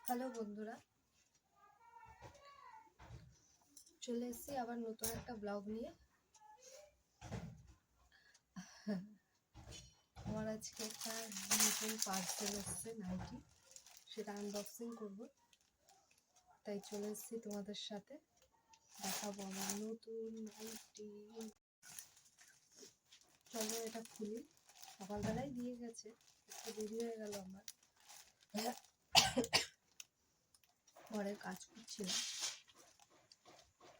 Hello বন্ধুরা, চলে এসেছি আবার নতুন একটা ব্লগ নিয়ে। আমার আজকে একটা নতুন পার্সেল এসেছে নাইটি, সেটা আনবক্সিং করব, তাই চলে এসেছি তোমাদের সাথে দেখাবো আমার নতুন নাইটি। চলো এটা খুলি। সকালবেলায় দিয়ে গেছে, একটু দেরি হয়ে গেল আমার, ঘরে কাজ করছিলাম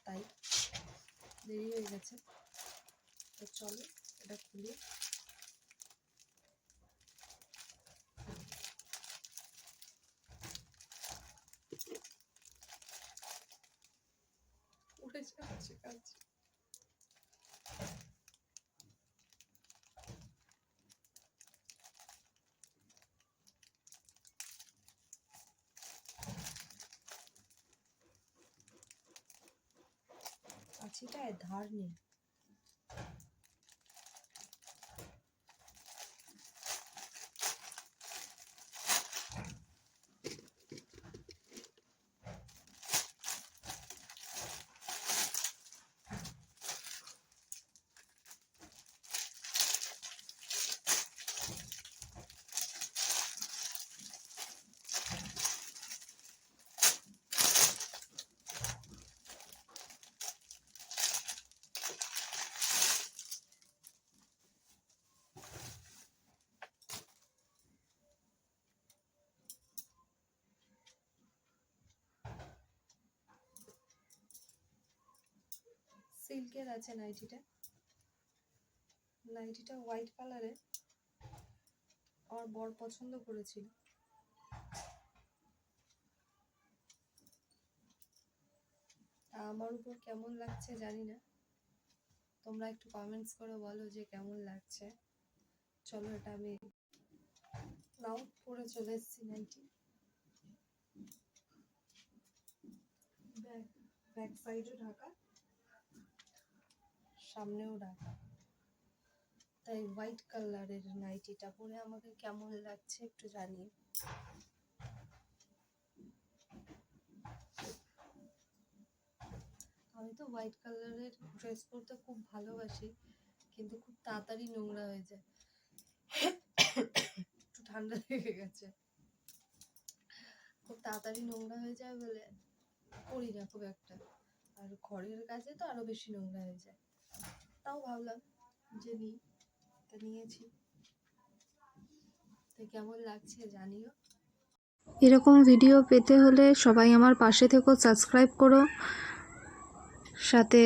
তাই দেরি হয়ে গেছে। তো চলো এটা খুলি। উঠে যাচ্ছে কাজ। কাছিটায় ধার নেই। সিল্কের আছে নাইটিটা হোয়াইট কালারের। আমার বর পছন্দ করেছিল। আমার উপর কেমন লাগছে জানি না, তোমরা একটু কমেন্টস করে বলো যে কেমন লাগছে। চলো এটা আমি নাও পরে চলে এসেছি নাইটি। ব্যাক সাইডও ঢাকা, সামনেও ঢাকা, তাই হোয়াইট কালারের নাইটিটা পরে আমাকে কেমন লাগছে একটু জানিয়ে। আমি তো হোয়াইট কালারের ড্রেস পরতে খুব ভালোবাসি, কিন্তু খুব তাড়াতাড়ি নোংরা হয়ে যায়। একটু ঠান্ডা লেগে গেছে, খুব তাড়াতাড়ি নোংরা হয়ে যায় বলে পরি না খুব একটা। আর ঘরের কাজে তো আরো বেশি নোংরা হয়ে যায়। তাও ভাবলাম যে নিই, তা নিয়েছি। তো কেমন লাগছে জানিও। এরকম ভিডিও পেতে হলে সবাই আমার পাশে থেকো, সাবস্ক্রাইব করো, সাথে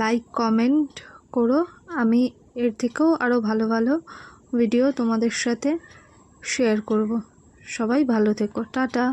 লাইক কমেন্ট করো। আমি এর থেকেও আরও ভালো ভালো ভিডিও তোমাদের সাথে শেয়ার করব। সবাই ভালো থেকো, টাটা।